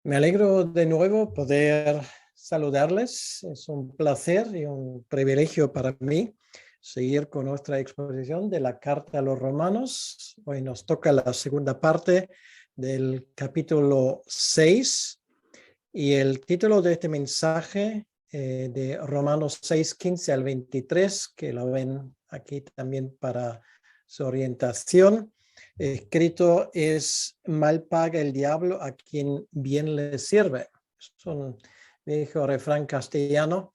Me alegro de nuevo poder saludarles. Es un placer y un privilegio para mí seguir con nuestra exposición de la Carta a los Romanos. Hoy nos toca la segunda parte del capítulo 6 y el título de este mensaje de Romanos 6, 15 al 23, que lo ven aquí también para su orientación. Escrito es: mal paga el diablo a quien bien le sirve. Es un viejo refrán castellano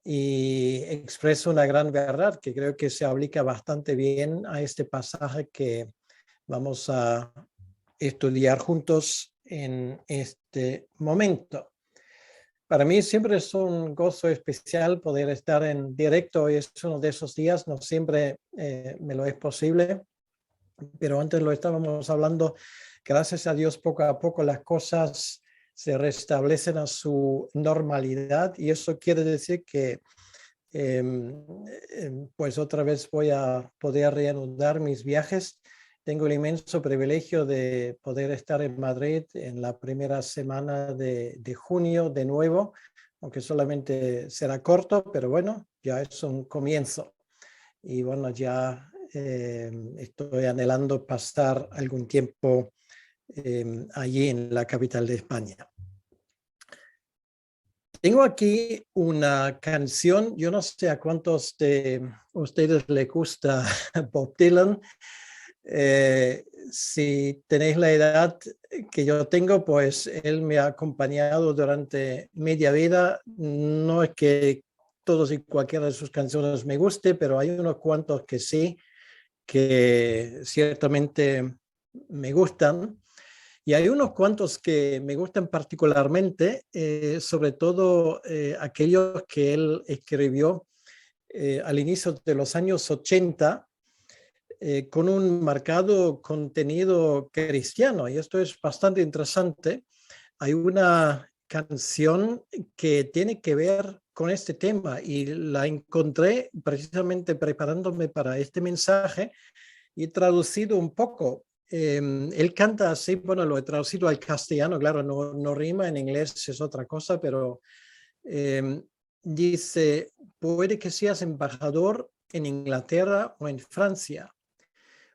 y expresa una gran verdad que creo que se aplica bastante bien a este pasaje que vamos a estudiar juntos en este momento. Para mí siempre es un gozo especial poder estar en directo. Hoy es uno de esos días, no siempre me lo es posible, pero antes lo estábamos hablando. Gracias a Dios, poco a poco las cosas se restablecen a su normalidad y eso quiere decir que pues otra vez voy a poder reanudar mis viajes. Tengo el inmenso privilegio de poder estar en Madrid en la primera semana de junio de nuevo, aunque solamente será corto, pero bueno, ya es un comienzo. Y bueno, ya estoy anhelando pasar algún tiempo allí en la capital de España. Tengo aquí una canción. Yo no sé a cuántos de ustedes les gusta Bob Dylan. Si tenéis la edad que yo tengo, pues él me ha acompañado durante media vida. No es que todos y cualquiera de sus canciones me guste, pero hay unos cuantos que sí, que ciertamente me gustan. Y hay unos cuantos que me gustan particularmente, sobre todo aquellos que él escribió al inicio de los años 80, con un marcado contenido cristiano. Y esto es bastante interesante. Hay una canción que tiene que ver con este tema y la encontré precisamente preparándome para este mensaje y traducido un poco. Él canta así, bueno, lo he traducido al castellano, claro, no rima, en inglés es otra cosa, pero dice: puede que seas embajador en Inglaterra o en Francia,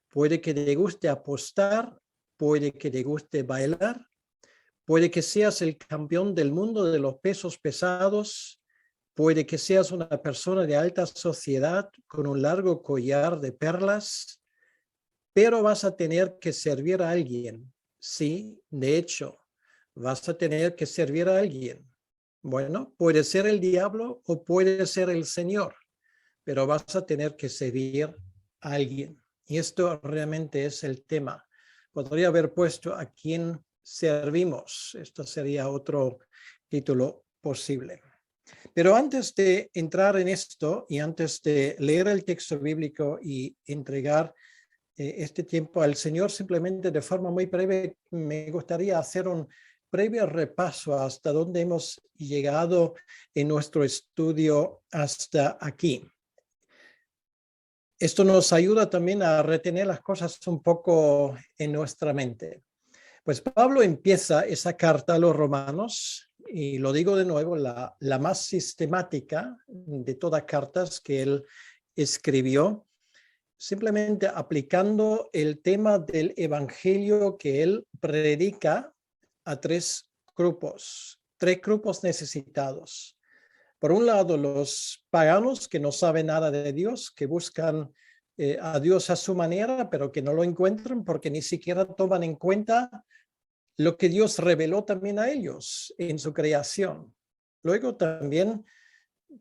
puede que te guste apostar, puede que te guste bailar, puede que seas el campeón del mundo de los pesos pesados, puede que seas una persona de alta sociedad con un largo collar de perlas, pero vas a tener que servir a alguien. Sí, de hecho, vas a tener que servir a alguien. Bueno, puede ser el diablo o puede ser el Señor, pero vas a tener que servir a alguien. Y esto realmente es el tema. Podría haber puesto a quién servimos. Esto sería otro título posible. Pero antes de entrar en esto y antes de leer el texto bíblico y entregar este tiempo al Señor, simplemente de forma muy breve, me gustaría hacer un breve repaso hasta dónde hemos llegado en nuestro estudio hasta aquí. Esto nos ayuda también a retener las cosas un poco en nuestra mente. Pues Pablo empieza esa carta a los romanos, y lo digo de nuevo, la más sistemática de todas cartas que él escribió, simplemente aplicando el tema del evangelio que él predica a tres grupos necesitados. Por un lado, los paganos que no saben nada de Dios, que buscan a Dios a su manera, pero que no lo encuentran porque ni siquiera toman en cuenta lo que Dios reveló también a ellos en su creación. Luego también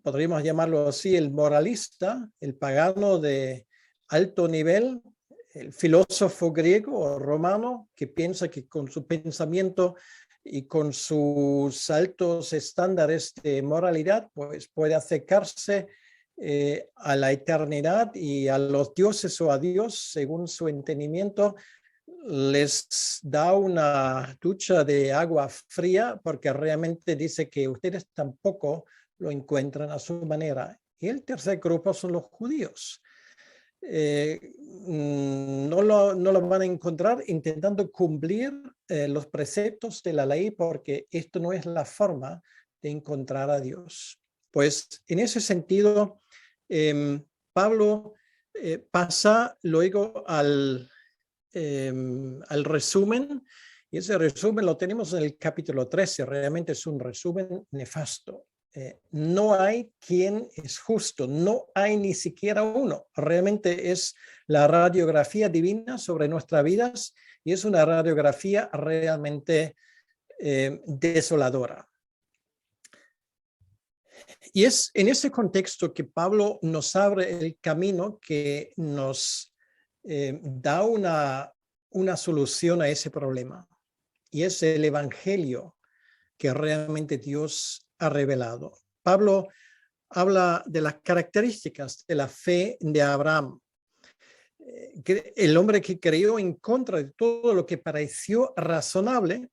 podríamos llamarlo así, el moralista, el pagano de alto nivel, el filósofo griego o romano que piensa que con su pensamiento y con sus altos estándares de moralidad, pues puede acercarse a la eternidad y a los dioses o a Dios según su entendimiento. Les da una ducha de agua fría porque realmente dice que ustedes tampoco lo encuentran a su manera. Y el tercer grupo son los judíos, no lo van a encontrar intentando cumplir los preceptos de la ley, porque esto no es la forma de encontrar a Dios. Pues en ese sentido, Pablo pasa luego al resumen, y ese resumen lo tenemos en el capítulo 13. Realmente es un resumen nefasto. No hay quien es justo, no hay ni siquiera uno. Realmente es la radiografía divina sobre nuestras vidas, y es una radiografía realmente desoladora. Y es en ese contexto que Pablo nos abre el camino que nos da una solución a ese problema. Y es el evangelio que realmente Dios ha revelado. Pablo habla de las características de la fe de Abraham, el hombre que creyó en contra de todo lo que pareció razonable,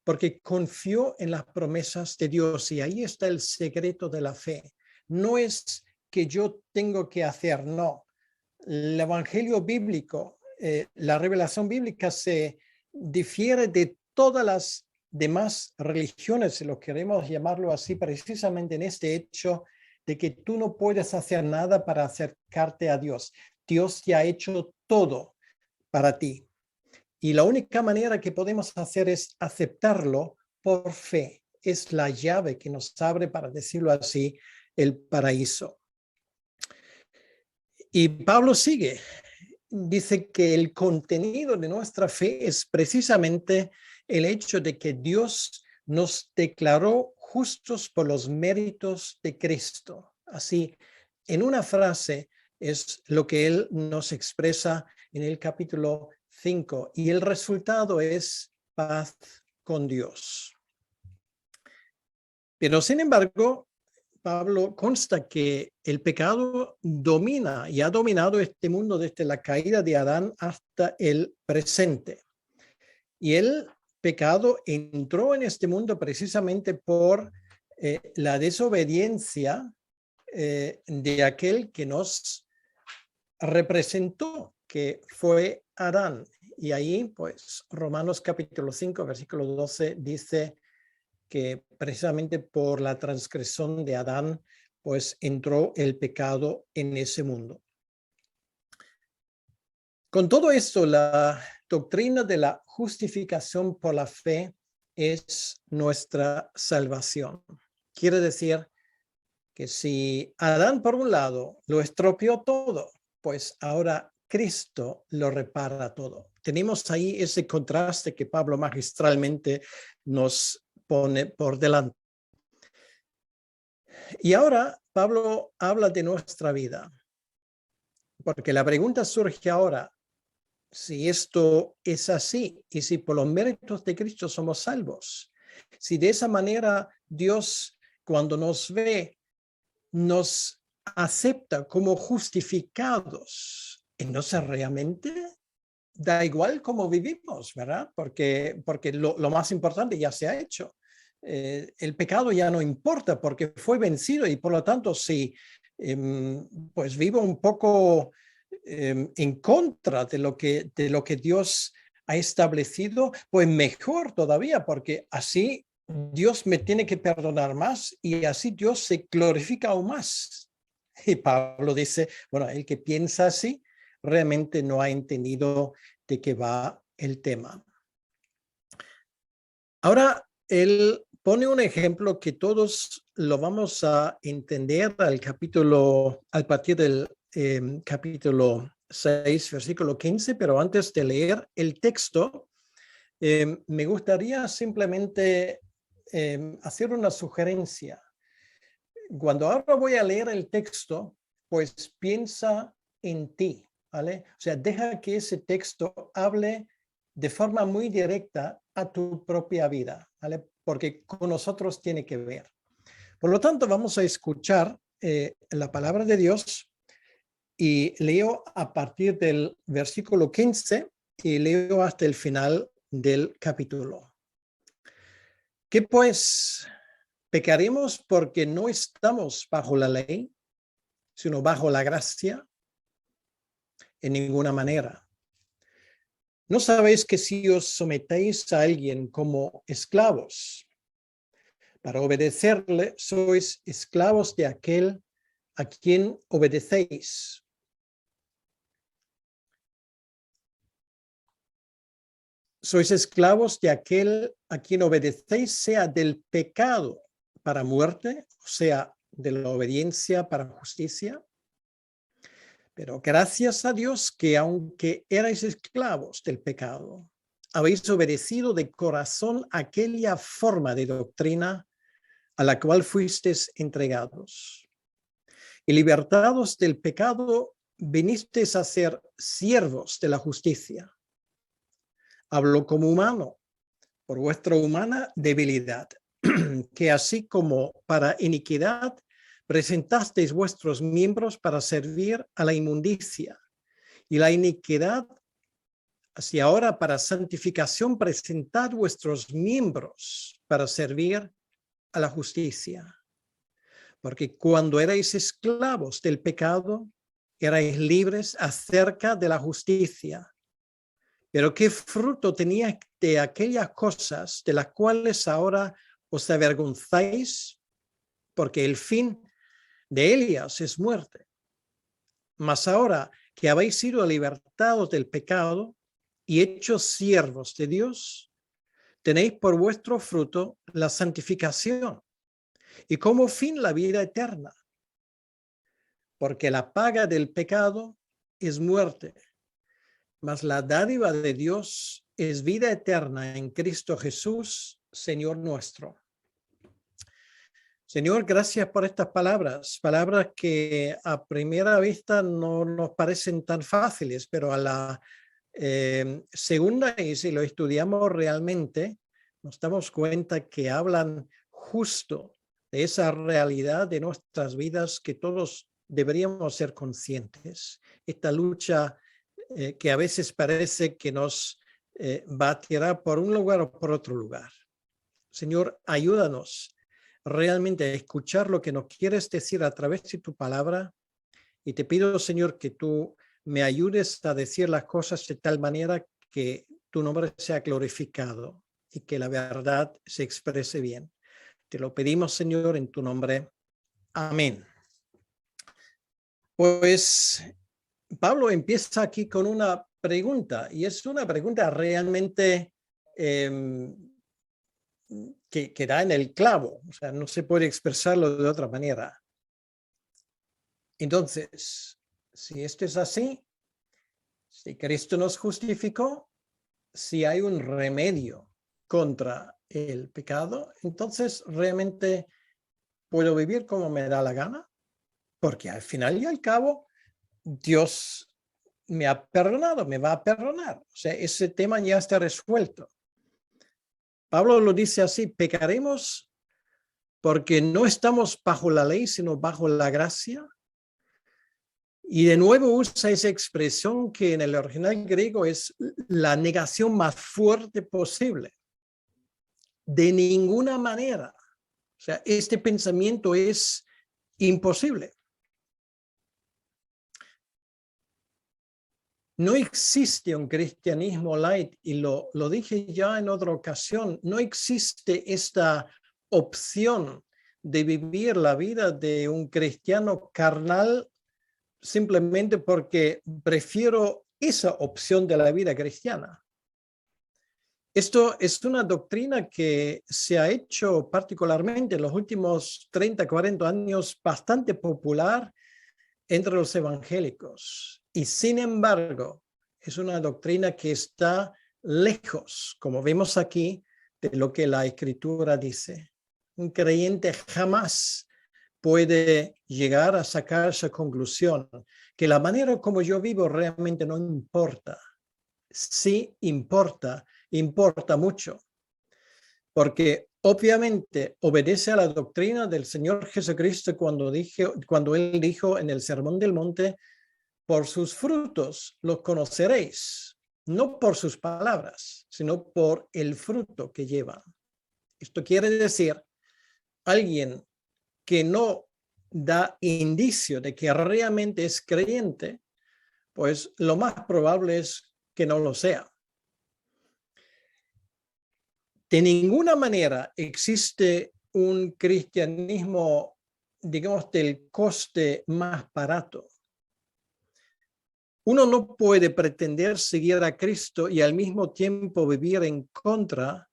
porque confió en las promesas de Dios. Y ahí está el secreto de la fe. No es que yo tengo que hacer, no. El evangelio bíblico, la revelación bíblica se difiere de todas las demás religiones, si lo queremos llamarlo así, precisamente en este hecho de que tú no puedes hacer nada para acercarte a Dios. Dios ya ha hecho todo para ti. Y la única manera que podemos hacer es aceptarlo por fe. Es la llave que nos abre, para decirlo así, el paraíso. Y Pablo sigue. Dice que el contenido de nuestra fe es precisamente el hecho de que Dios nos declaró justos por los méritos de Cristo. Así, en una frase, es lo que él nos expresa en el capítulo 5, y el resultado es paz con Dios. Pero sin embargo, Pablo consta que el pecado domina y ha dominado este mundo desde la caída de Adán hasta el presente. Y el pecado entró en este mundo precisamente por la desobediencia de aquel que nos representó, que fue Adán. Y ahí, pues, Romanos capítulo 5, versículo 12 dice que precisamente por la transgresión de Adán, pues entró el pecado en ese mundo. Con todo esto, la doctrina de la justificación por la fe es nuestra salvación. Quiere decir que si Adán, por un lado, lo estropeó todo, pues ahora Cristo lo repara todo. Tenemos ahí ese contraste que Pablo magistralmente nos pone por delante. Y ahora Pablo habla de nuestra vida, porque la pregunta surge ahora: si esto es así, y si por los méritos de Cristo somos salvos, si de esa manera Dios, cuando nos ve, nos acepta como justificados, entonces realmente da igual cómo vivimos, ¿verdad? Porque lo más importante ya se ha hecho. El pecado ya no importa porque fue vencido, y por lo tanto, si pues vivo un poco en contra de lo que Dios ha establecido, pues mejor todavía, porque así Dios me tiene que perdonar más y así Dios se glorifica aún más. Y Pablo dice, bueno, el que piensa así realmente no ha entendido de qué va el tema. Ahora, él pone un ejemplo que todos lo vamos a entender al partir del capítulo 6, versículo 15, pero antes de leer el texto, me gustaría simplemente hacer una sugerencia. Cuando ahora voy a leer el texto, pues piensa en ti, ¿vale? O sea, deja que ese texto hable de forma muy directa a tu propia vida, ¿vale? Porque con nosotros tiene que ver. Por lo tanto, vamos a escuchar la palabra de Dios, y leo a partir del versículo 15 y leo hasta el final del capítulo. ¿Qué pues? ¿Pecaremos porque no estamos bajo la ley, sino bajo la gracia? en ninguna manera. ¿No sabéis que si os sometéis a alguien como esclavos, para obedecerle, sois esclavos de aquel a quien obedecéis? Sois esclavos de aquel a quien obedecéis, sea del pecado para muerte, o sea, de la obediencia para justicia. Pero gracias a Dios que aunque erais esclavos del pecado, habéis obedecido de corazón aquella forma de doctrina a la cual fuisteis entregados. Y libertados del pecado, vinisteis a ser siervos de la justicia. Hablo como humano, por vuestra humana debilidad, que así como para iniquidad presentasteis vuestros miembros para servir a la inmundicia, y la iniquidad, así ahora para santificación, presentad vuestros miembros para servir a la justicia. Porque cuando erais esclavos del pecado, erais libres acerca de la justicia. Pero ¿qué fruto tenía de aquellas cosas de las cuales ahora os avergonzáis? Porque el fin de ellas es muerte. Mas ahora que habéis sido libertados del pecado y hechos siervos de Dios, tenéis por vuestro fruto la santificación y como fin la vida eterna. Porque la paga del pecado es muerte, mas la dádiva de Dios es vida eterna en Cristo Jesús, Señor nuestro. Señor, gracias por estas palabras, palabras que a primera vista no nos parecen tan fáciles, pero a la segunda, y si lo estudiamos realmente, nos damos cuenta que hablan justo de esa realidad de nuestras vidas que todos deberíamos ser conscientes. Esta lucha que a veces parece que nos va a tirar por un lugar o por otro lugar. Señor, ayúdanos realmente a escuchar lo que nos quieres decir a través de tu palabra, y te pido, Señor, que tú me ayudes a decir las cosas de tal manera que tu nombre sea glorificado y que la verdad se exprese bien. Te lo pedimos, Señor, en tu nombre. Amén. Pues Pablo empieza aquí con una pregunta, y es una pregunta realmente que da en el clavo, o sea, no se puede expresarlo de otra manera. Entonces, si esto es así, si Cristo nos justificó, si hay un remedio contra el pecado, entonces realmente puedo vivir como me da la gana, porque al final y al cabo Dios me ha perdonado, me va a perdonar. O sea, ese tema ya está resuelto. Pablo lo dice así: pecaremos porque no estamos bajo la ley, sino bajo la gracia. Y de nuevo usa esa expresión que en el original griego es la negación más fuerte posible. De ninguna manera. O sea, este pensamiento es imposible. No existe un cristianismo light, y lo dije ya en otra ocasión, no existe esta opción de vivir la vida de un cristiano carnal simplemente porque prefiero esa opción de la vida cristiana. Esto es una doctrina que se ha hecho particularmente en los últimos 30, 40 años bastante popular entre los evangélicos. Y sin embargo, es una doctrina que está lejos, como vemos aquí, de lo que la Escritura dice. Un creyente jamás puede llegar a sacar esa conclusión, que la manera como yo vivo realmente no importa. Sí importa, importa mucho, porque obviamente obedece a la doctrina del Señor Jesucristo cuando Él dijo en el Sermón del Monte: por sus frutos los conoceréis, no por sus palabras, sino por el fruto que llevan. Esto quiere decir, alguien que no da indicio de que realmente es creyente, Pues lo más probable es que no lo sea. De ninguna manera existe un cristianismo, digamos, del coste más barato. Uno no puede pretender seguir a Cristo y al mismo tiempo vivir en contra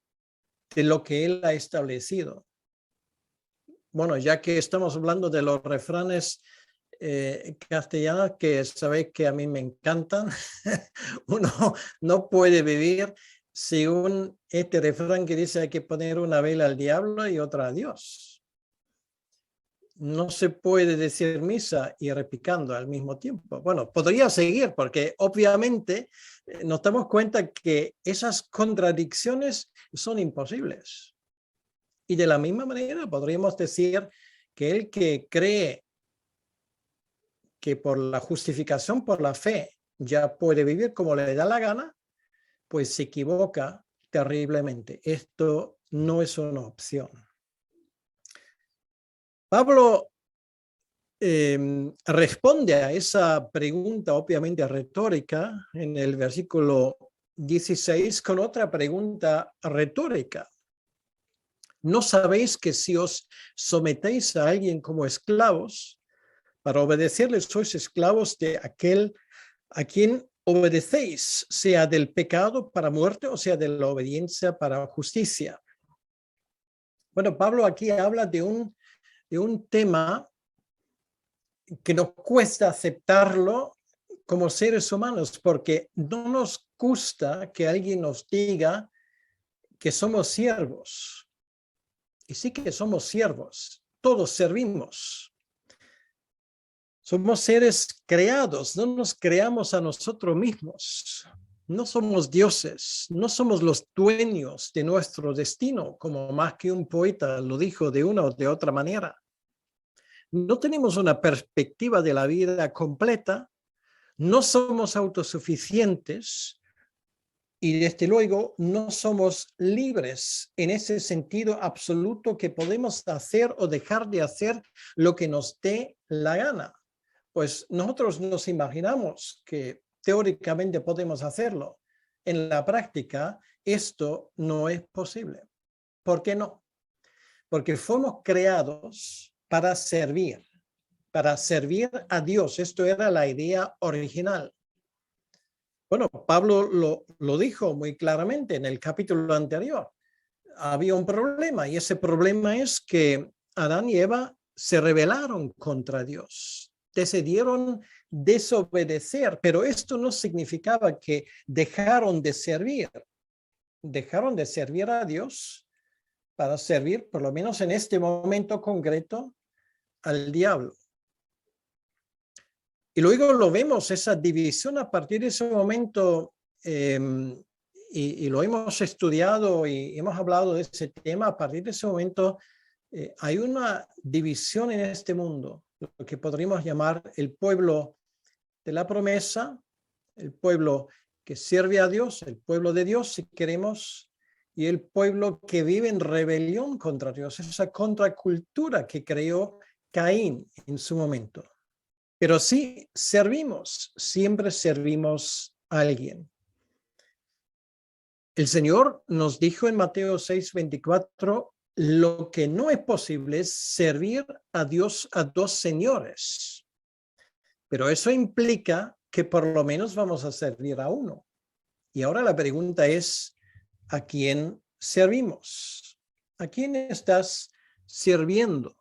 de lo que Él ha establecido. Bueno, ya que estamos hablando de los refranes castellanos, que sabéis que a mí me encantan, uno no puede vivir según este refrán que dice hay que poner una vela al diablo y otra a Dios. No se puede decir misa y repicando al mismo tiempo. Bueno, podría seguir porque obviamente nos damos cuenta que esas contradicciones son imposibles. Y de la misma manera podríamos decir que el que cree que por la justificación, por la fe, ya puede vivir como le da la gana, pues se equivoca terriblemente. Esto no es una opción. Pablo responde a esa pregunta obviamente retórica en el versículo 16 con otra pregunta retórica. ¿No sabéis que si os sometéis a alguien como esclavos, para obedecerle sois esclavos de aquel a quien obedecéis, sea del pecado para muerte o sea de la obediencia para justicia? Bueno, Pablo aquí habla de un tema que nos cuesta aceptarlo como seres humanos, porque no nos gusta que alguien nos diga que somos siervos. Y sí que somos siervos, todos servimos. Somos seres creados, no nos creamos a nosotros mismos. No somos dioses, no somos los dueños de nuestro destino, como más que un poeta lo dijo de una o de otra manera. No tenemos una perspectiva de la vida completa, no somos autosuficientes y desde luego no somos libres en ese sentido absoluto que podemos hacer o dejar de hacer lo que nos dé la gana. Pues nosotros nos imaginamos que teóricamente podemos hacerlo. En la práctica, esto no es posible. ¿Por qué no? Porque fuimos creados para servir a Dios. Esto era la idea original. Bueno, Pablo lo dijo muy claramente en el capítulo anterior. Había un problema y ese problema es que Adán y Eva se rebelaron contra Dios, decidieron desobedecer, pero esto no significaba que dejaron de servir a Dios para servir, por lo menos en este momento concreto, al diablo. Y luego lo vemos, esa división a partir de ese momento, y lo hemos estudiado y hemos hablado de ese tema, a partir de ese momento hay una división en este mundo, lo que podríamos llamar el pueblo de la promesa, el pueblo que sirve a Dios, el pueblo de Dios, si queremos, y el pueblo que vive en rebelión contra Dios, esa contracultura que creó Caín en su momento. Pero sí servimos, siempre servimos a alguien. El Señor nos dijo en Mateo 6:24, lo que no es posible es servir a Dios a dos señores. Pero eso implica que por lo menos vamos a servir a uno. Y ahora la pregunta es, ¿a quién servimos? ¿A quién estás sirviendo?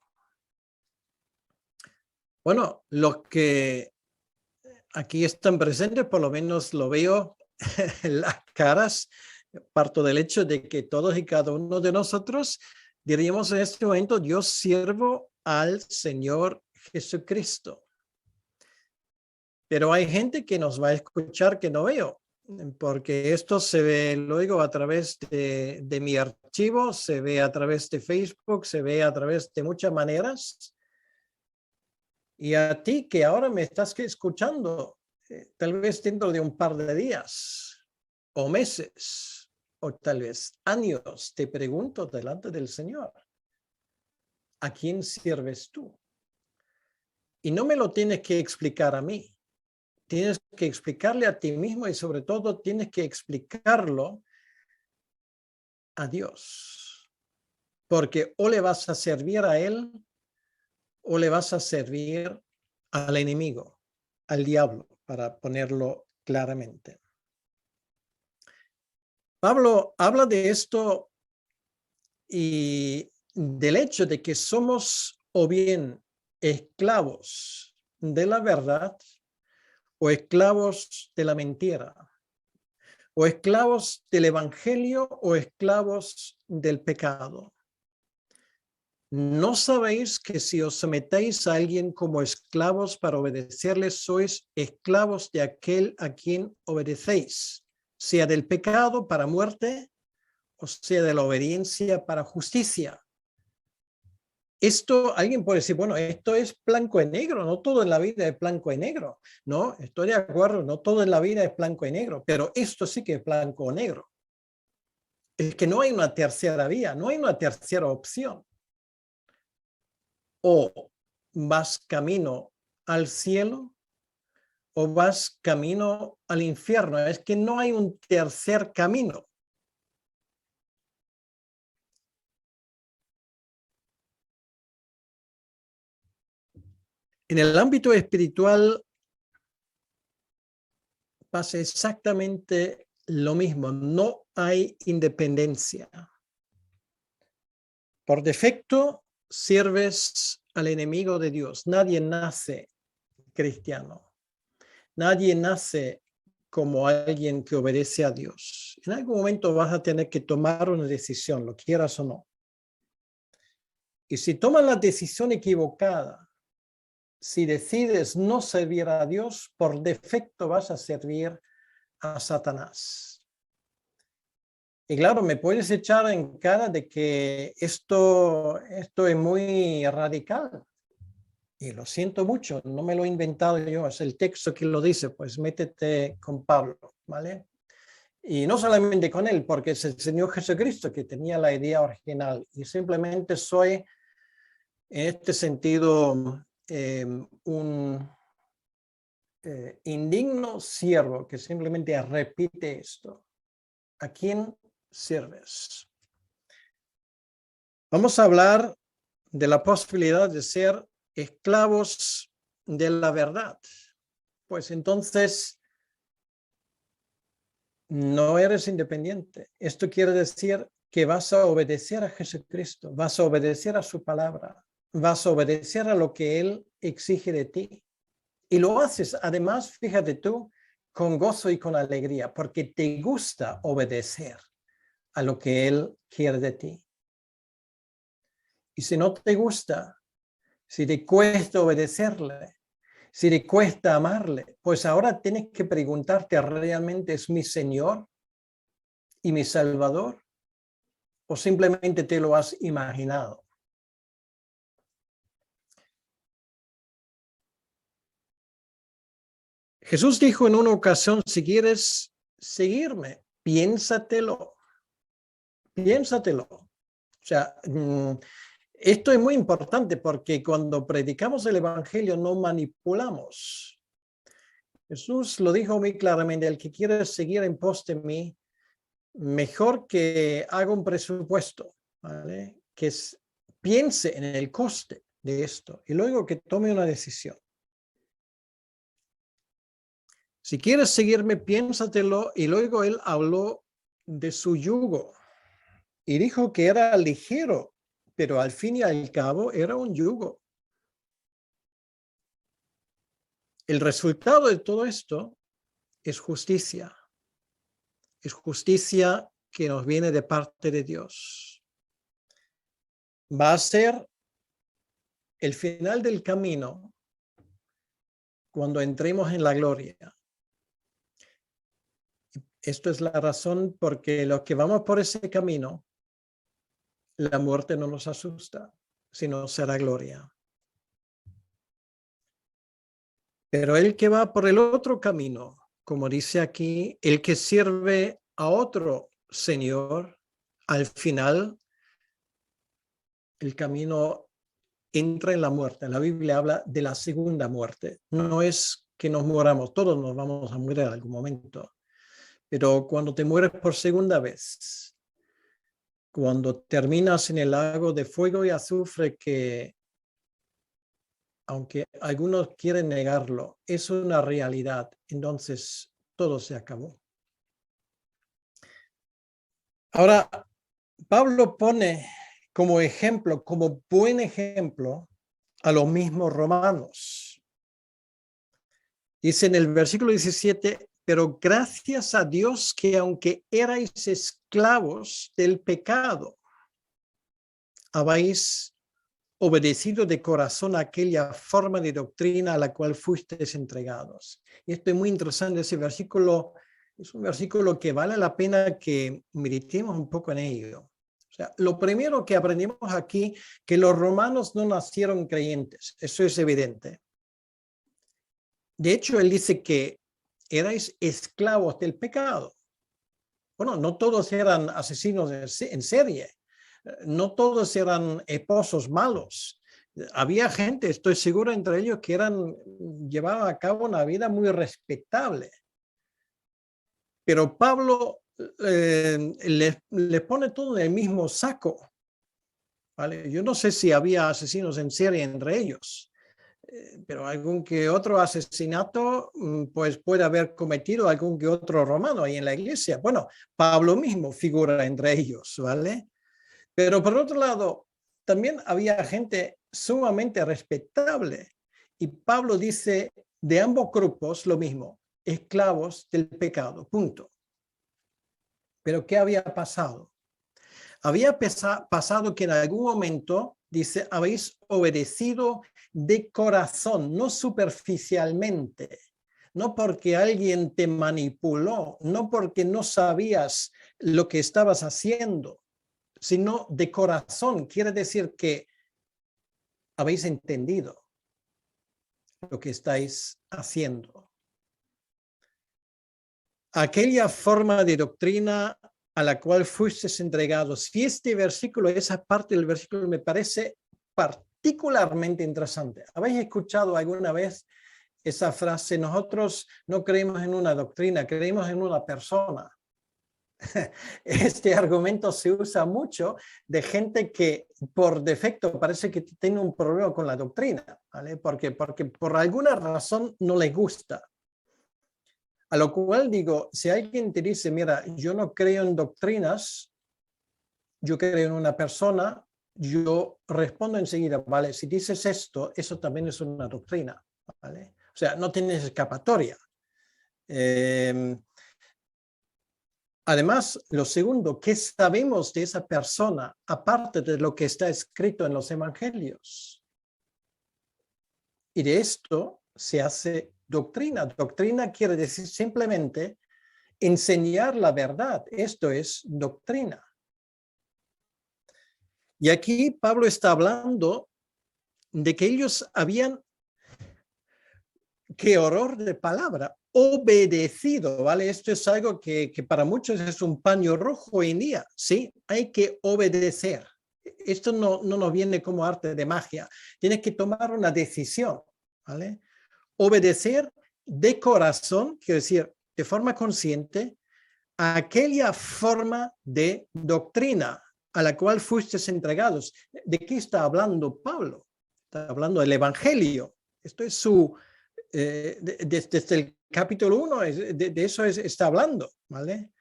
Bueno, los que aquí están presentes, por lo menos lo veo en las caras, parto del hecho de que todos y cada uno de nosotros diríamos en este momento, yo sirvo al Señor Jesucristo. Pero hay gente que nos va a escuchar que no veo, porque esto se ve luego a través de mi archivo, se ve a través de Facebook, se ve a través de muchas maneras. Y a ti que ahora me estás escuchando, tal vez dentro de un par de días o meses o tal vez años, te pregunto delante del Señor, ¿a quién sirves tú? Y no me lo tienes que explicar a mí, tienes que explicarle a ti mismo y sobre todo tienes que explicarlo a Dios. Porque o le vas a servir a Él o le vas a servir al enemigo, al diablo, para ponerlo claramente. Pablo habla de esto y del hecho de que somos o bien esclavos de la verdad o esclavos de la mentira, o esclavos del evangelio o esclavos del pecado. ¿No sabéis que si os sometéis a alguien como esclavos para obedecerles, sois esclavos de aquel a quien obedecéis, sea del pecado para muerte o sea de la obediencia para justicia? Esto, alguien puede decir, bueno, esto es blanco y negro, no todo en la vida es blanco y negro. No, estoy de acuerdo, no todo en la vida es blanco y negro, pero esto sí que es blanco o negro. Es que no hay una tercera vía, no hay una tercera opción. O vas camino al cielo o vas camino al infierno. Es que no hay un tercer camino. En el ámbito espiritual pasa exactamente lo mismo. No hay independencia. Por defecto, sirves al enemigo de Dios. Nadie nace cristiano. Nadie nace como alguien que obedece a Dios. En algún momento vas a tener que tomar una decisión, lo quieras o no. Y si tomas la decisión equivocada, si decides no servir a Dios, por defecto vas a servir a Satanás. Y claro, me puedes echar en cara de que esto es muy radical. Y lo siento mucho, no me lo he inventado yo, es el texto que lo dice, pues métete con Pablo, ¿vale? Y no solamente con él, porque es el Señor Jesucristo que tenía la idea original. Y simplemente soy, en este sentido, un indigno siervo que simplemente repite esto. ¿A quién sirves? Vamos a hablar de la posibilidad de ser esclavos de la verdad. Pues entonces no eres independiente. Esto quiere decir que vas a obedecer a Jesucristo, vas a obedecer a su palabra, vas a obedecer a lo que Él exige de ti. Y lo haces, además, fíjate tú, con gozo y con alegría, porque te gusta obedecer a lo que Él quiere de ti. Y si no te gusta, si te cuesta obedecerle, si te cuesta amarle, pues ahora tienes que preguntarte, ¿realmente es mi Señor y mi Salvador? ¿O simplemente te lo has imaginado? Jesús dijo en una ocasión, si quieres seguirme, piénsatelo, piénsatelo. O sea, esto es muy importante porque cuando predicamos el Evangelio no manipulamos. Jesús lo dijo muy claramente, el que quiere seguir en pos de mí, mejor que haga un presupuesto, ¿vale? Piense en el coste de esto y luego que tome una decisión. Si quieres seguirme, piénsatelo. Y luego él habló de su yugo y dijo que era ligero, pero al fin y al cabo era un yugo. El resultado de todo esto es justicia. Es justicia que nos viene de parte de Dios. Va a ser el final del camino cuando entremos en la gloria. Esto es la razón porque los que vamos por ese camino, la muerte no nos asusta, sino será gloria. Pero el que va por el otro camino, como dice aquí, el que sirve a otro Señor, al final el camino entra en la muerte. La Biblia habla de la segunda muerte. No es que nos muramos. Todos nos vamos a morir en algún momento. Pero cuando te mueres por segunda vez, cuando terminas en el lago de fuego y azufre, que aunque algunos quieren negarlo, es una realidad, entonces todo se acabó. Ahora, Pablo pone como ejemplo, como buen ejemplo, a los mismos romanos. Dice en el versículo 17, pero gracias a Dios que aunque erais esclavos del pecado, habéis obedecido de corazón a aquella forma de doctrina a la cual fuisteis entregados. Y esto es muy interesante, ese versículo es un versículo que vale la pena que meditemos un poco en ello. O sea, lo primero que aprendimos aquí, que los romanos no nacieron creyentes, eso es evidente. De hecho, él dice que erais esclavos del pecado. Bueno, no todos eran asesinos en serie, no todos eran esposos malos. Había gente, estoy seguro, entre ellos que llevaban a cabo una vida muy respetable. Pero Pablo les pone todo en el mismo saco. ¿Vale? Yo no sé si había asesinos en serie entre ellos, pero algún que otro asesinato pues puede haber cometido algún que otro romano ahí en la iglesia. Bueno, Pablo mismo figura entre ellos, ¿vale? Pero por otro lado, también había gente sumamente respetable. Y Pablo dice de ambos grupos lo mismo, esclavos del pecado, punto. Pero ¿qué había pasado? Había pasado que en algún momento, dice, habéis obedecido de corazón, no superficialmente, no porque alguien te manipuló, no porque no sabías lo que estabas haciendo, sino de corazón. Quiere decir que habéis entendido lo que estáis haciendo. Aquella forma de doctrina a la cual fuisteis entregados. Y este versículo, esa parte del versículo me parece particularmente interesante. ¿Habéis escuchado alguna vez esa frase? Nosotros no creemos en una doctrina, creemos en una persona. Este argumento se usa mucho de gente que por defecto parece que tiene un problema con la doctrina, ¿vale? Porque por alguna razón no les gusta. A lo cual digo, si alguien te dice, mira, yo no creo en doctrinas, yo creo en una persona, yo respondo enseguida, vale, si dices esto, eso también es una doctrina, ¿vale? O sea, no tienes escapatoria. Además, lo segundo, ¿qué sabemos de esa persona aparte de lo que está escrito en los evangelios? Y de esto se hace doctrina. Doctrina quiere decir simplemente enseñar la verdad. Esto es doctrina. Y aquí Pablo está hablando de que ellos habían, qué horror de palabra, obedecido, ¿vale? Esto es algo que para muchos es un paño rojo hoy en día, ¿sí? Hay que obedecer. Esto no nos viene como arte de magia. Tienes que tomar una decisión, ¿vale? Obedecer de corazón, quiero decir, de forma consciente, a aquella forma de doctrina a la cual fuisteis entregados. ¿De qué está hablando Pablo? Está hablando del Evangelio. Esto es su... desde el capítulo 1 de eso está hablando, ¿vale?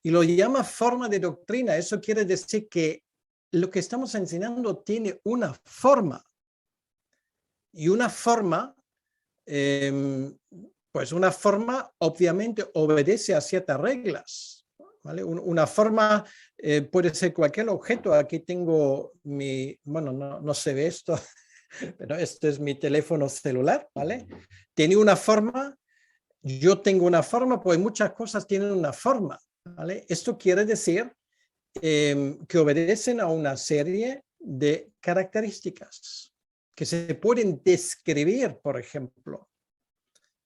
Y lo llama forma de doctrina. Eso quiere decir que lo que estamos enseñando tiene una forma. Y una forma, pues una forma obviamente obedece a ciertas reglas, ¿vale? Una forma puede ser cualquier objeto. Aquí tengo mi, bueno, no se ve esto, pero este es mi teléfono celular, ¿vale? Tiene una forma, yo tengo una forma, pues muchas cosas tienen una forma, ¿vale? Esto quiere decir que obedecen a una serie de características que se pueden describir, por ejemplo.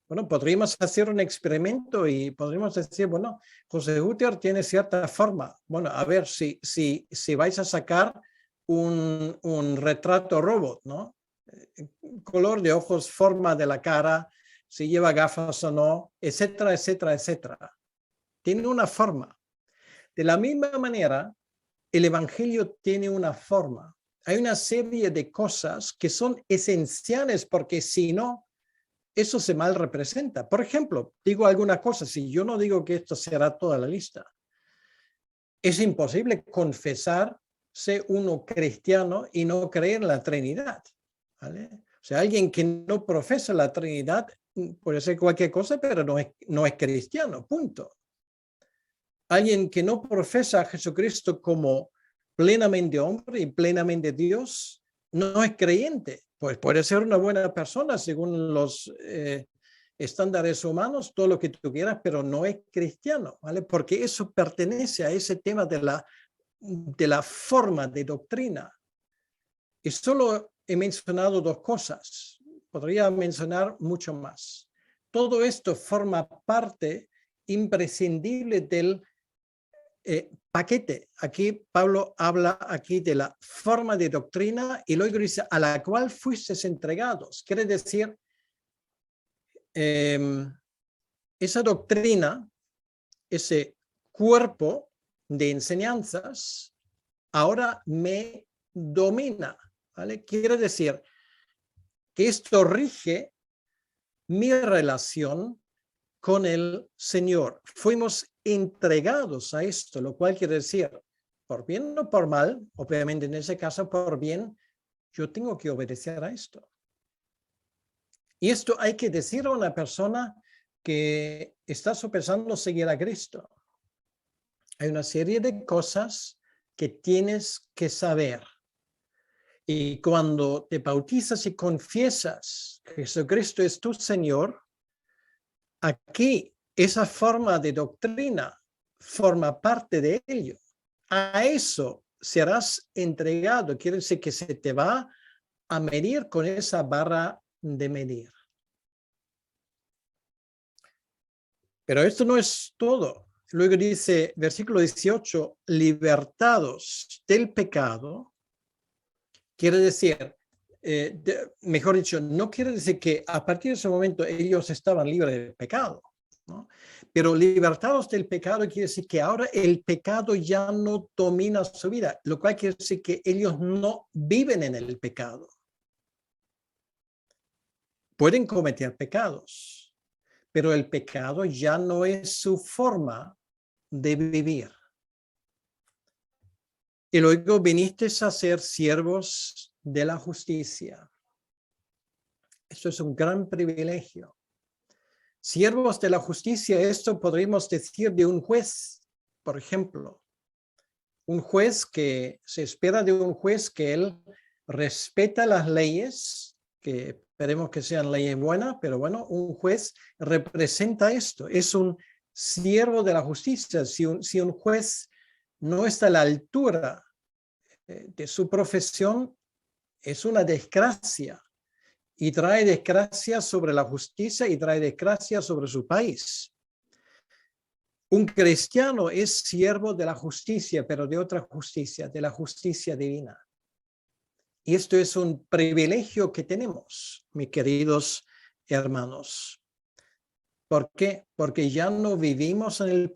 Bueno, podríamos hacer un experimento y podríamos decir, bueno, José Guter tiene cierta forma. Bueno, a ver, si vais a sacar un retrato robot, ¿no? Color de ojos, forma de la cara, si lleva gafas o no, etcétera, etcétera, etcétera. Tiene una forma. De la misma manera, el evangelio tiene una forma. Hay una serie de cosas que son esenciales porque si no, eso se mal representa. Por ejemplo, digo alguna cosa, si yo no digo que esto será toda la lista, es imposible confesarse uno cristiano y no creer en la Trinidad, ¿vale? O sea, alguien que no profesa la Trinidad puede ser cualquier cosa, pero no es cristiano, punto. Alguien que no profesa a Jesucristo como plenamente hombre y plenamente Dios, no es creyente. Pues puede ser una buena persona según los estándares humanos, todo lo que tú quieras, pero no es cristiano, ¿vale? Porque eso pertenece a ese tema de la forma de doctrina. Y solo he mencionado dos cosas. Podría mencionar mucho más. Todo esto forma parte imprescindible del paquete. Aquí Pablo habla aquí de la forma de doctrina y luego dice a la cual fuisteis entregados. Quiere decir, esa doctrina, ese cuerpo de enseñanzas, ahora me domina, ¿vale? Quiere decir que esto rige mi relación con el Señor. Fuimos entregados a esto, lo cual quiere decir, por bien o por mal, obviamente en ese caso por bien, yo tengo que obedecer a esto. Y esto hay que decir a una persona que está sopesando seguir a Cristo. Hay una serie de cosas que tienes que saber. Y cuando te bautizas y confiesas que Jesucristo es tu Señor, aquí esa forma de doctrina forma parte de ello. A eso serás entregado. Quiere decir que se te va a medir con esa barra de medir. Pero esto no es todo. Luego dice, versículo 18, libertados del pecado. Quiere decir, mejor dicho, no quiere decir que a partir de ese momento ellos estaban libres del pecado, ¿no? Pero libertados del pecado quiere decir que ahora el pecado ya no domina su vida, lo cual quiere decir que ellos no viven en el pecado. Pueden cometer pecados, pero el pecado ya no es su forma de vivir. Y luego viniste a ser siervos de la justicia. Eso es un gran privilegio. Siervos de la justicia, esto podríamos decir de un juez, por ejemplo. Un juez que se espera de un juez que él respeta las leyes, que esperemos que sean leyes buenas, pero bueno, un juez representa esto. Es un siervo de la justicia. Si un juez no está a la altura de su profesión, es una desgracia. Y trae desgracia sobre la justicia y trae desgracia sobre su país. Un cristiano es siervo de la justicia, pero de otra justicia, de la justicia divina. Y esto es un privilegio que tenemos, mis queridos hermanos. ¿Por qué? Porque ya no vivimos en el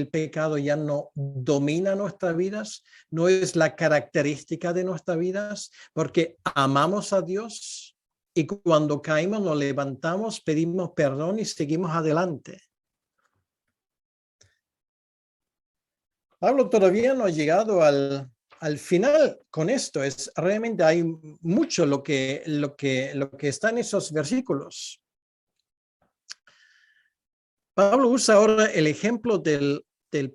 pecado ya no domina nuestras vidas, no es la característica de nuestras vidas, porque amamos a Dios. Y cuando caímos, nos levantamos, pedimos perdón y seguimos adelante. Pablo todavía no ha llegado al final con esto. Realmente hay mucho lo que está en esos versículos. Pablo usa ahora el ejemplo del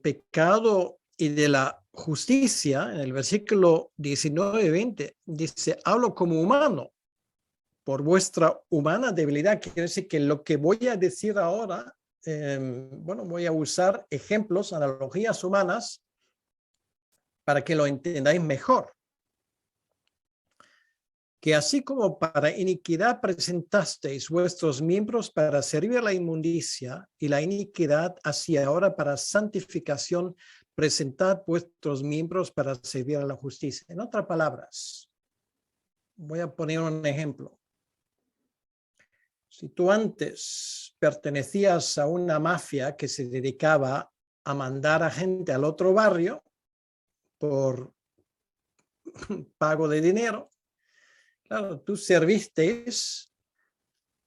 pecado y de la justicia. En el versículo 19-20 dice, hablo como humano. Por vuestra humana debilidad, quiere decir que lo que voy a decir ahora, voy a usar ejemplos, analogías humanas para que lo entendáis mejor. Que así como para iniquidad presentasteis vuestros miembros para servir a la inmundicia y la iniquidad, así ahora para santificación, presentad vuestros miembros para servir a la justicia. En otras palabras, voy a poner un ejemplo. Si tú antes pertenecías a una mafia que se dedicaba a mandar a gente al otro barrio por pago de dinero, claro, tú serviste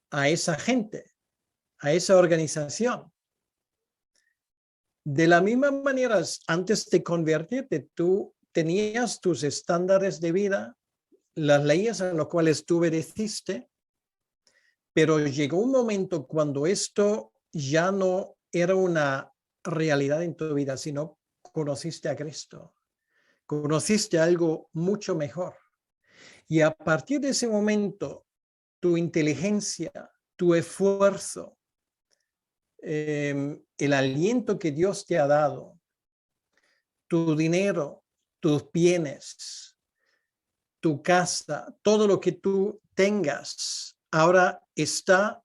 a esa gente, a esa organización. De la misma manera, antes de convertirte, tú tenías tus estándares de vida, las leyes a las cuales tú obedeciste, pero llegó un momento cuando esto ya no era una realidad en tu vida, sino conociste a Cristo, conociste algo mucho mejor. Y a partir de ese momento, tu inteligencia, tu esfuerzo, el aliento que Dios te ha dado, tu dinero, tus bienes, tu casa, todo lo que tú tengas, ahora está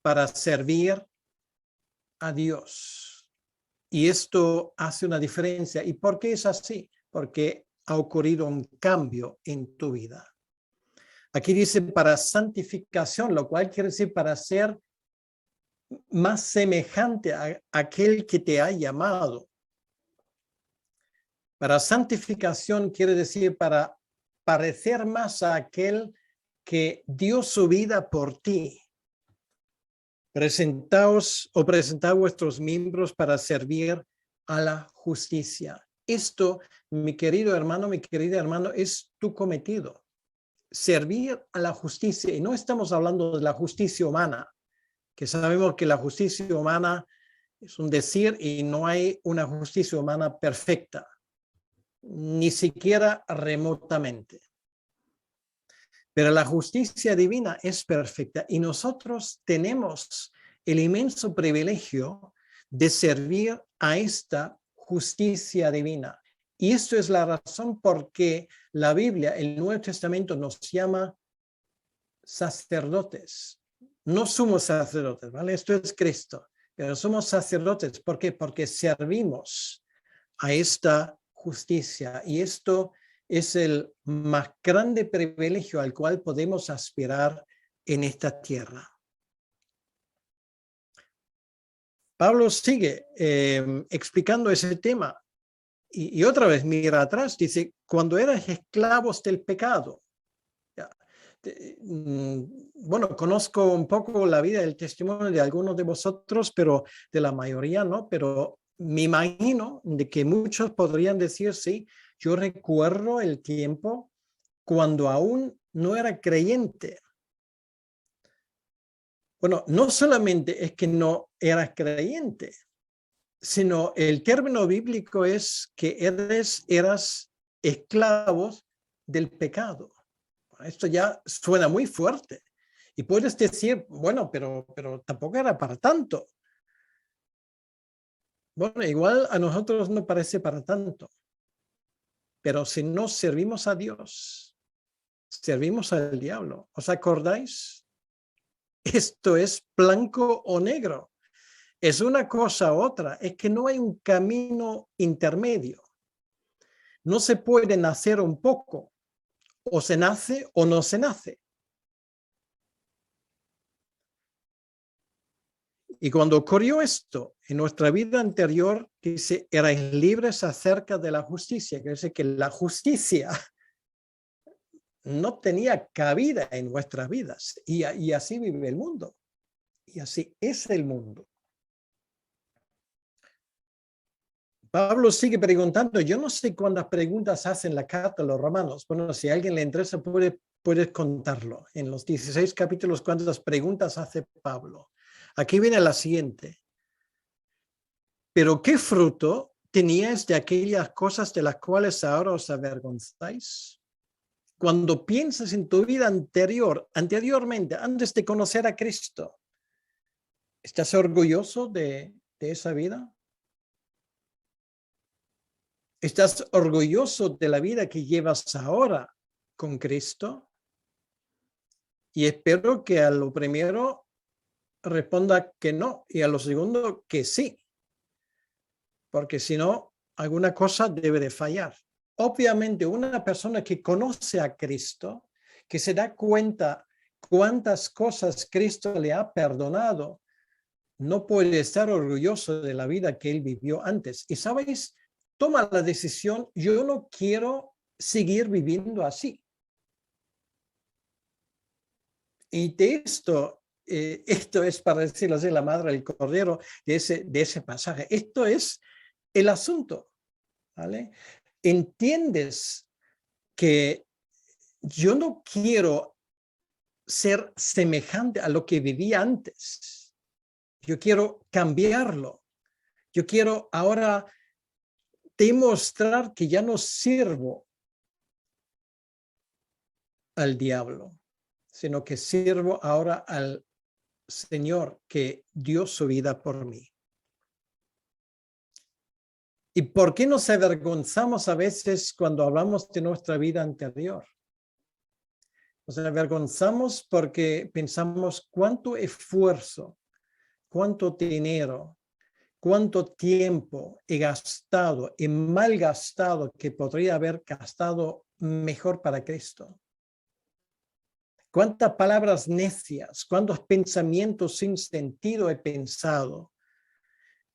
para servir a Dios. Y esto hace una diferencia. ¿Y por qué es así? Porque ha ocurrido un cambio en tu vida. Aquí dice para santificación, lo cual quiere decir para ser más semejante a aquel que te ha llamado. Para santificación quiere decir para parecer más a aquel que dio su vida por ti. Presentaos o presentad vuestros miembros para servir a la justicia. Esto, mi querido hermano, mi querida hermano, es tu cometido. Servir a la justicia. Y no estamos hablando de la justicia humana, que sabemos que la justicia humana es un decir y no hay una justicia humana perfecta, ni siquiera remotamente. Pero la justicia divina es perfecta y nosotros tenemos el inmenso privilegio de servir a esta justicia divina. Y esto es la razón por qué la Biblia, el Nuevo Testamento, nos llama sacerdotes. No somos sacerdotes, ¿vale? Esto es Cristo, pero somos sacerdotes. ¿Por qué? Porque servimos a esta justicia y esto es el más grande privilegio al cual podemos aspirar en esta tierra. Pablo sigue explicando ese tema y otra vez mira atrás, dice, cuando eras esclavos del pecado. Bueno, conozco un poco la vida y el testimonio de algunos de vosotros, pero de la mayoría no, pero me imagino de que muchos podrían decir, sí, yo recuerdo el tiempo cuando aún no era creyente. Bueno, no solamente es que no eras creyente, sino el término bíblico es que eras esclavos del pecado. Esto ya suena muy fuerte. Y puedes decir, bueno, pero tampoco era para tanto. Bueno, igual a nosotros no parece para tanto. Pero si no servimos a Dios, servimos al diablo. ¿Os acordáis? Esto es blanco o negro. Es una cosa u otra. Es que no hay un camino intermedio. No se puede nacer un poco. O se nace o no se nace. Y cuando ocurrió esto en nuestra vida anterior, dice, erais libres acerca de la justicia. Quiere decir que la justicia no tenía cabida en nuestras vidas. Y así vive el mundo. Y así es el mundo. Pablo sigue preguntando, yo no sé cuántas preguntas hacen la carta a los romanos. Bueno, si a alguien le interesa, puedes contarlo. En los 16 capítulos, cuántas preguntas hace Pablo. Aquí viene la siguiente. ¿Pero qué fruto teníais de aquellas cosas de las cuales ahora os avergonzáis? Cuando piensas en tu vida anteriormente, antes de conocer a Cristo, ¿estás orgulloso de esa vida? ¿Estás orgulloso de la vida que llevas ahora con Cristo? Y espero que a lo primero responda que no y a lo segundo que sí. Porque si no, alguna cosa debe de fallar. Obviamente, una persona que conoce a Cristo, que se da cuenta cuántas cosas Cristo le ha perdonado, no puede estar orgulloso de la vida que él vivió antes. Y sabéis, toma la decisión, yo no quiero seguir viviendo así. Y de esto es, para decirlo así, la madre del cordero de ese pasaje. Esto es el asunto, ¿vale? Entiendes que yo no quiero ser semejante a lo que vivía antes. Yo quiero cambiarlo. Yo quiero ahora demostrar que ya no sirvo al diablo, sino que sirvo ahora al Señor que dio su vida por mí. ¿Y por qué nos avergonzamos a veces cuando hablamos de nuestra vida anterior? Nos avergonzamos porque pensamos cuánto esfuerzo, cuánto dinero, cuánto tiempo he gastado, he malgastado, que podría haber gastado mejor para Cristo. Cuántas palabras necias, cuántos pensamientos sin sentido he pensado,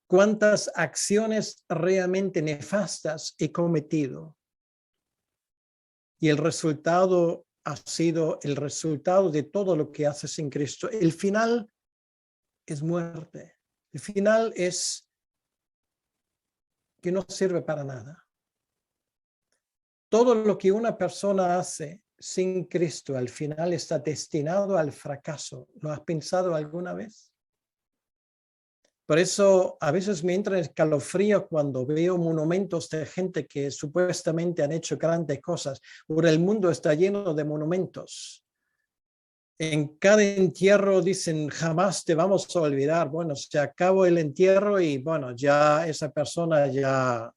cuántas acciones realmente nefastas he cometido. Y el resultado ha sido el resultado de todo lo que haces en Cristo. El final es muerte. El final es que no sirve para nada. Todo lo que una persona hace sin Cristo al final está destinado al fracaso. ¿Lo has pensado alguna vez? Por eso a veces me entra escalofrío cuando veo monumentos de gente que supuestamente han hecho grandes cosas. Ahora el mundo está lleno de monumentos. En cada entierro dicen, jamás te vamos a olvidar. Bueno, se acabó el entierro y bueno, ya esa persona ya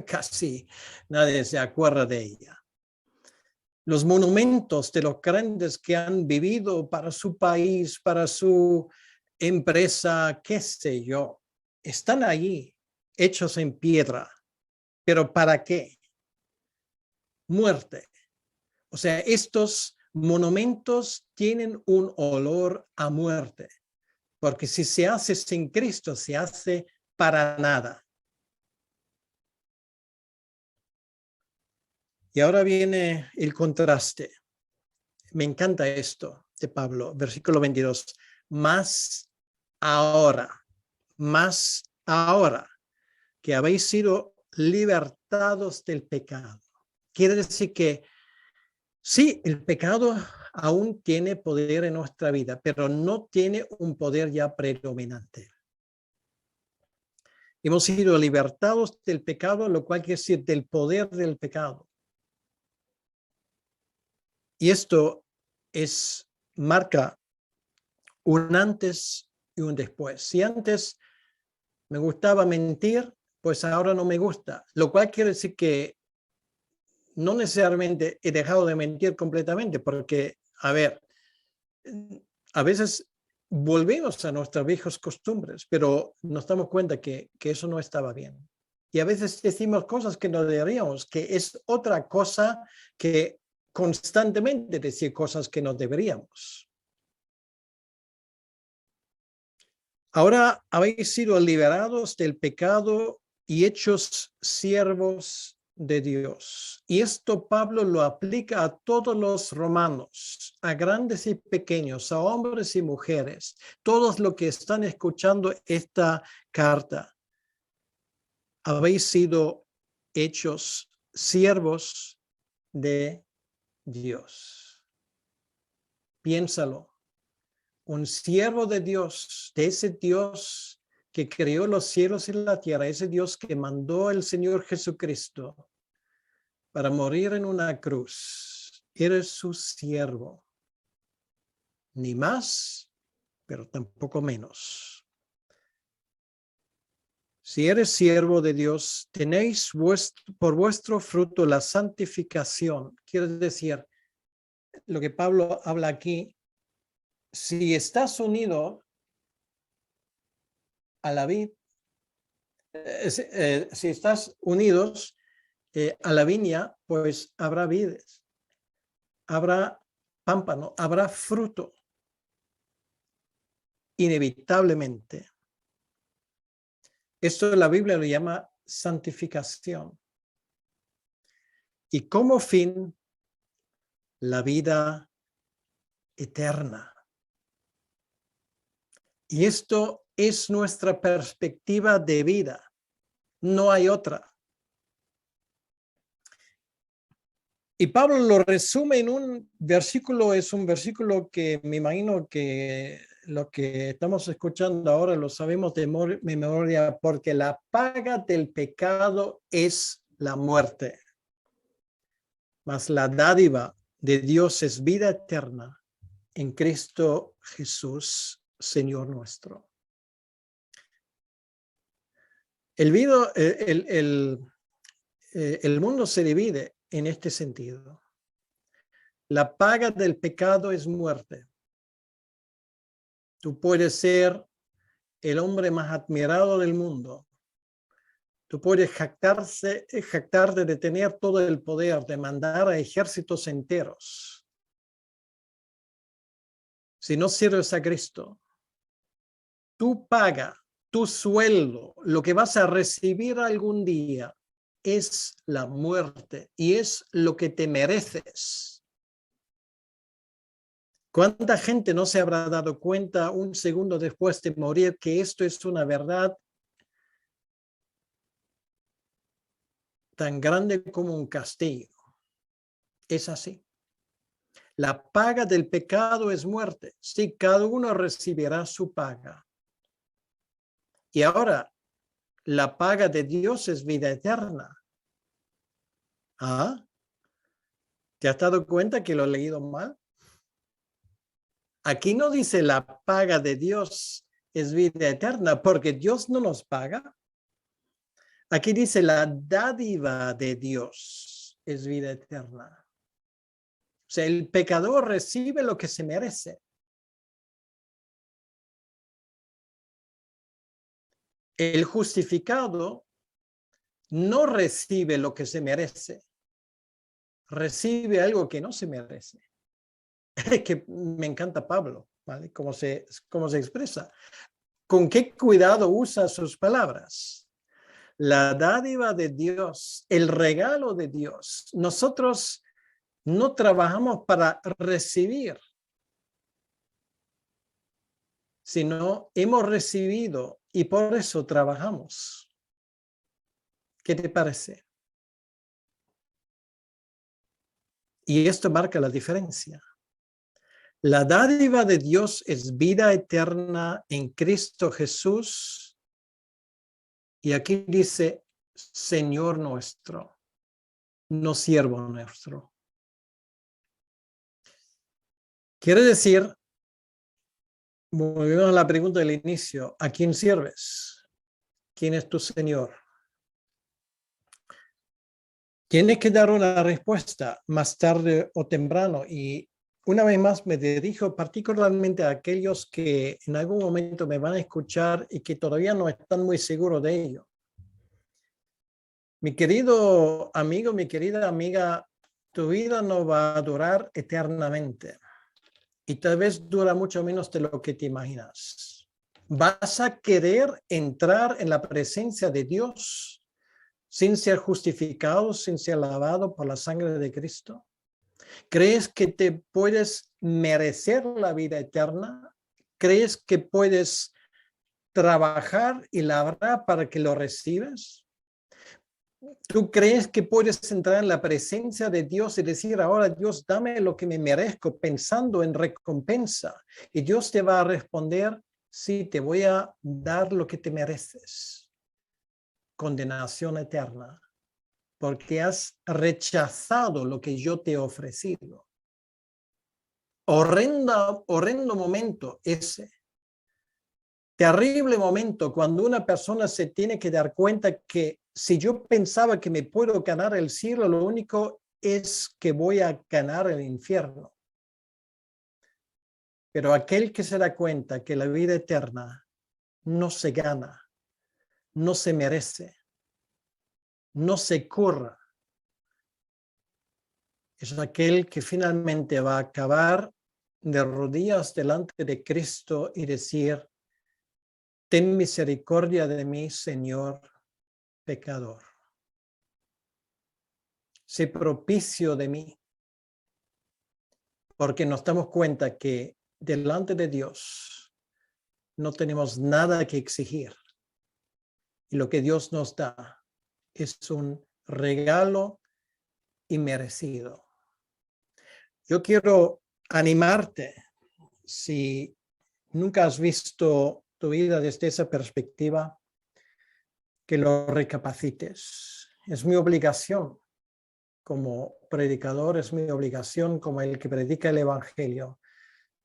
casi nadie se acuerda de ella. Los monumentos de los grandes que han vivido para su país, para su empresa, qué sé yo, están allí, hechos en piedra. ¿Pero para qué? Muerte. O sea, estos monumentos tienen un olor a muerte, porque si se hace sin Cristo, se hace para nada. Y ahora viene el contraste. Me encanta esto de Pablo, versículo 22. Más ahora que habéis sido libertados del pecado. Quiere decir que sí, el pecado aún tiene poder en nuestra vida, pero no tiene un poder ya predominante. Hemos sido libertados del pecado, lo cual quiere decir del poder del pecado. Y esto marca un antes y un después. Si antes me gustaba mentir, pues ahora no me gusta, lo cual quiere decir que no necesariamente he dejado de mentir completamente, porque, a veces volvemos a nuestras viejas costumbres, pero nos damos cuenta que eso no estaba bien. Y a veces decimos cosas que no deberíamos, que es otra cosa que constantemente decir cosas que no deberíamos. Ahora habéis sido liberados del pecado y hechos siervos de Dios. Y esto Pablo lo aplica a todos los romanos, a grandes y pequeños, a hombres y mujeres, todos los que están escuchando esta carta. Habéis sido hechos siervos de Dios. Piénsalo. Un siervo de Dios, de ese Dios que creó los cielos y la tierra, ese Dios que mandó al Señor Jesucristo para morir en una cruz. Eres su siervo, ni más, pero tampoco menos. Si eres siervo de Dios, tenéis por vuestro fruto la santificación. Quiere decir, lo que Pablo habla aquí, si estás unido a la vid, si estás unidos a la viña, pues habrá vides, habrá pámpano, habrá fruto, inevitablemente. Esto la Biblia lo llama santificación. Y como fin, la vida eterna. Y esto es nuestra perspectiva de vida. No hay otra. Y Pablo lo resume en un versículo, es un versículo que me imagino que lo que estamos escuchando ahora lo sabemos de memoria, porque la paga del pecado es la muerte. Mas la dádiva de Dios es vida eterna en Cristo Jesús, Señor nuestro. El mundo se divide en este sentido. La paga del pecado es muerte. Tú puedes ser el hombre más admirado del mundo. Tú puedes jactarte de tener todo el poder, de mandar a ejércitos enteros. Si no sirves a Cristo, tu paga, tu sueldo, lo que vas a recibir algún día es la muerte y es lo que te mereces. ¿Cuánta gente no se habrá dado cuenta un segundo después de morir que esto es una verdad tan grande como un castigo? Es así. La paga del pecado es muerte. Sí, cada uno recibirá su paga. Y ahora, la paga de Dios es vida eterna. ¿Ah? ¿Te has dado cuenta que lo he leído mal? Aquí no dice la paga de Dios es vida eterna, porque Dios no nos paga. Aquí dice la dádiva de Dios es vida eterna. O sea, el pecador recibe lo que se merece. El justificado no recibe lo que se merece. Recibe algo que no se merece. Que me encanta Pablo, ¿vale? Cómo se expresa. ¿Con qué cuidado usa sus palabras? La dádiva de Dios, el regalo de Dios. Nosotros no trabajamos para recibir, sino hemos recibido y por eso trabajamos. ¿Qué te parece? Y esto marca la diferencia. La dádiva de Dios es vida eterna en Cristo Jesús. Y aquí dice, Señor nuestro, no siervo nuestro. Quiere decir, volvemos a la pregunta del inicio, ¿a quién sirves? ¿Quién es tu Señor? Tienes que dar una respuesta más tarde o temprano. Y una vez más me dirijo particularmente a aquellos que en algún momento me van a escuchar y que todavía no están muy seguros de ello. Mi querido amigo, mi querida amiga, tu vida no va a durar eternamente y tal vez dura mucho menos de lo que te imaginas. ¿Vas a querer entrar en la presencia de Dios sin ser justificado, sin ser lavado por la sangre de Cristo? ¿Crees que te puedes merecer la vida eterna? ¿Crees que puedes trabajar y labrar para que lo recibas? ¿Tú crees que puedes entrar en la presencia de Dios y decir, ahora Dios, dame lo que me merezco, pensando en recompensa? Y Dios te va a responder, sí, te voy a dar lo que te mereces. Condenación eterna, porque has rechazado lo que yo te he ofrecido. Horrendo momento ese. Terrible momento cuando una persona se tiene que dar cuenta que si yo pensaba que me puedo ganar el cielo, lo único es que voy a ganar el infierno. Pero aquel que se da cuenta que la vida eterna no se gana, no se merece, no se curra, es aquel que finalmente va a acabar de rodillas delante de Cristo y decir: ten misericordia de mí, Señor pecador. Sé propicio de mí, porque nos damos cuenta que delante de Dios no tenemos nada que exigir. Y lo que Dios nos da es un regalo inmerecido. Yo quiero animarte, si nunca has visto tu vida desde esa perspectiva, que lo recapacites. Es mi obligación como predicador, es mi obligación como el que predica el evangelio,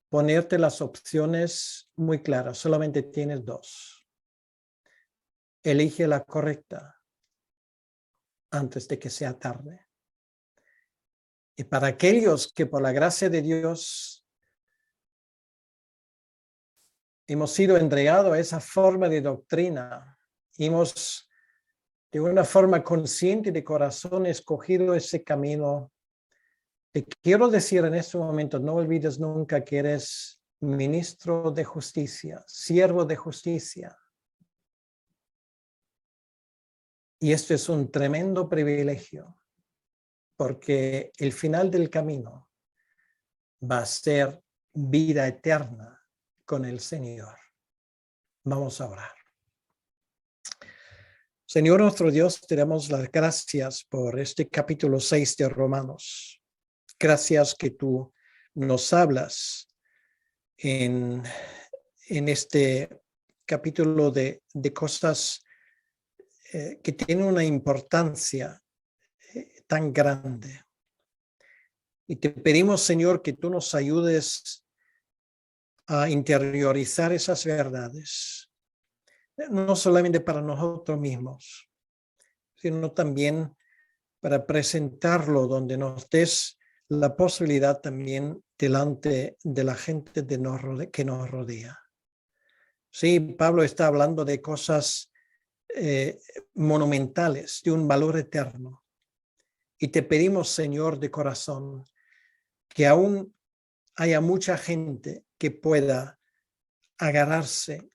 ponerte las opciones muy claras. Solamente tienes dos. Elige la correcta antes de que sea tarde. Y para aquellos que por la gracia de Dios hemos sido entregados a esa forma de doctrina, hemos de una forma consciente de corazón escogido ese camino, te quiero decir en este momento, no olvides nunca que eres ministro de justicia, siervo de justicia. Y esto es un tremendo privilegio, porque el final del camino va a ser vida eterna con el Señor. Vamos a orar. Señor nuestro Dios, te damos las gracias por este capítulo 6 de Romanos. Gracias que tú nos hablas en este capítulo de cosas que tienen una importancia tan grande. Y te pedimos, Señor, que tú nos ayudes a interiorizar esas verdades, no solamente para nosotros mismos, sino también para presentarlo donde nos des la posibilidad también delante de la gente que nos rodea. Sí, Pablo está hablando de cosas monumentales, de un valor eterno. Y te pedimos, Señor, de corazón, que aún haya mucha gente que pueda agarrarse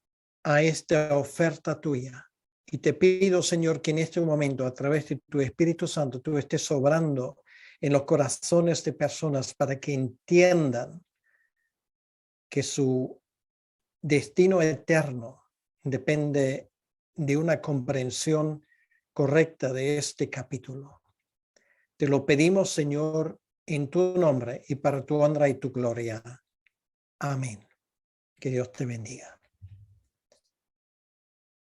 a esta oferta tuya. Y te pido, Señor, que en este momento, a través de tu Espíritu Santo, tú estés obrando en los corazones de personas para que entiendan que su destino eterno depende de una comprensión correcta de este capítulo. Te lo pedimos, Señor, en tu nombre y para tu honra y tu gloria. Amén. Que Dios te bendiga.